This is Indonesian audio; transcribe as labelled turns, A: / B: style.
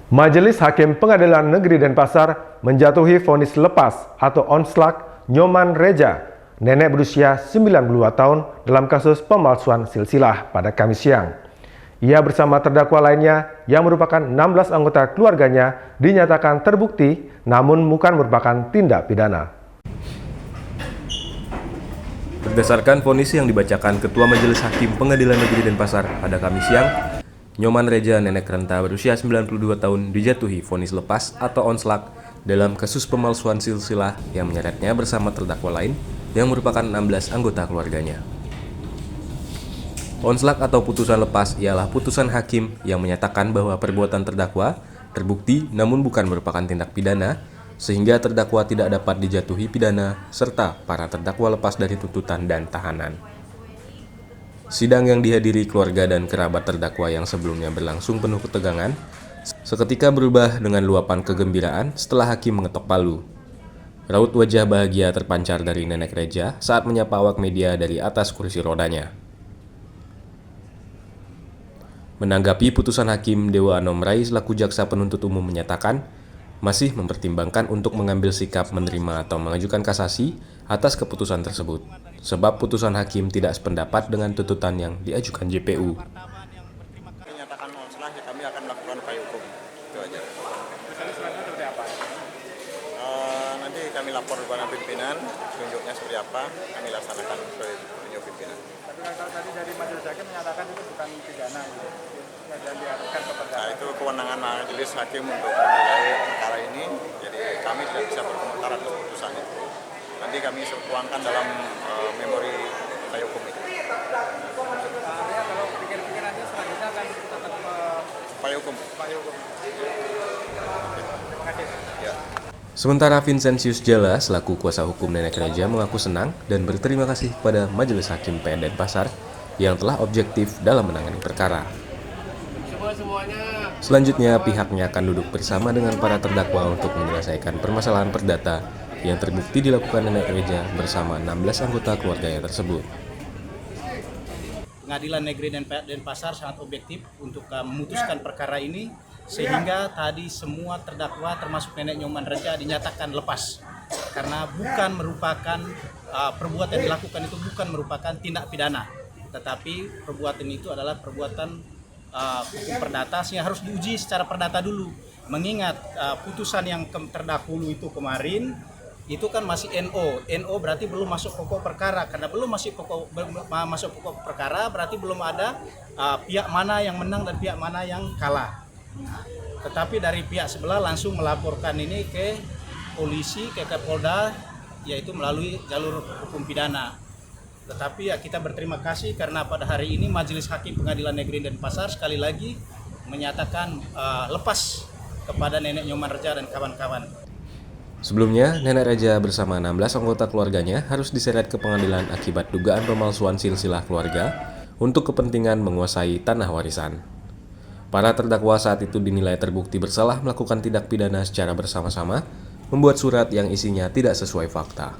A: Majelis Hakim Pengadilan Negeri Denpasar menjatuhi vonis lepas atau onslak Nyoman Reja, nenek berusia 92 tahun dalam kasus pemalsuan silsilah pada Kamis siang. Ia bersama terdakwa lainnya yang merupakan 16 anggota keluarganya dinyatakan terbukti namun bukan merupakan tindak pidana.
B: Berdasarkan vonis yang dibacakan Ketua Majelis Hakim Pengadilan Negeri Denpasar pada Kamis siang, Nyoman Reja, nenek renta berusia 92 tahun, dijatuhi vonis lepas atau onslak dalam kasus pemalsuan silsilah yang menyeretnya bersama terdakwa lain yang merupakan 16 anggota keluarganya. Onslak atau putusan lepas ialah putusan hakim yang menyatakan bahwa perbuatan terdakwa terbukti namun bukan merupakan tindak pidana, sehingga terdakwa tidak dapat dijatuhi pidana serta para terdakwa lepas dari tuntutan dan tahanan. Sidang yang dihadiri keluarga dan kerabat terdakwa yang sebelumnya berlangsung penuh ketegangan, seketika berubah dengan luapan kegembiraan setelah hakim mengetok palu. Raut wajah bahagia terpancar dari nenek Reja saat menyapa awak media dari atas kursi rodanya. Menanggapi putusan hakim, Dewa Anom Rai selaku jaksa penuntut umum menyatakan masih mempertimbangkan untuk mengambil sikap menerima atau mengajukan kasasi atas keputusan tersebut, sebab putusan hakim tidak sependapat dengan tuntutan yang diajukan JPU.
C: Menyatakan onslak, kami akan melakukan upaya hukum. Itu aja. Nanti kami lapor kepada pimpinan, tunjuknya seperti apa, kami laksanakan sesuai tunjuk pimpinan.
D: Tapi kalau tadi dari majelis hakim menyatakan itu bukan pidana, gitu. Dan diarahkan kepada.
C: Nah, itu kewenangan majelis hakim untuk menilai perkara ini, jadi kami tidak bisa berkomentar atas putusan itu. Nanti kami tuangkan dalam memori upaya hukum itu.
D: Artinya kalau pikir-pikir nanti selanjutnya akan tetap
C: Upaya hukum.
D: Terima kasih.
C: Ya.
B: Sementara Vincentius Jala selaku kuasa hukum nenek Reja mengaku senang dan berterima kasih kepada Majelis Hakim PN Denpasar yang telah objektif dalam menangani perkara. Selanjutnya, pihaknya akan duduk bersama dengan para terdakwa untuk menyelesaikan permasalahan perdata yang terbukti dilakukan nenek Reja bersama 16 anggota keluarganya tersebut.
E: Pengadilan Negeri Denpasar sangat objektif untuk memutuskan perkara ini, sehingga tadi semua terdakwa termasuk nenek Nyoman Reja dinyatakan lepas karena bukan merupakan perbuatan yang dilakukan itu bukan merupakan tindak pidana, tetapi perbuatan itu adalah perbuatan hukum perdata sehingga harus diuji secara perdata dulu. Mengingat putusan yang terdahulu itu kemarin itu kan masih NO berarti belum masuk pokok perkara. Karena belum masuk pokok perkara berarti belum ada pihak mana yang menang dan pihak mana yang kalah. Tetapi dari pihak sebelah langsung melaporkan ini ke polisi, ke Kapolda, yaitu melalui jalur hukum pidana. Tetapi ya kita berterima kasih karena pada hari ini Majelis Hakim Pengadilan Negeri Denpasar sekali lagi menyatakan lepas kepada nenek Nyoman Reja dan kawan-kawan.
B: Sebelumnya, nenek Reja bersama 16 anggota keluarganya harus diseret ke pengadilan akibat dugaan pemalsuan silsilah keluarga untuk kepentingan menguasai tanah warisan. Para terdakwa saat itu dinilai terbukti bersalah melakukan tindak pidana secara bersama-sama, membuat surat yang isinya tidak sesuai fakta.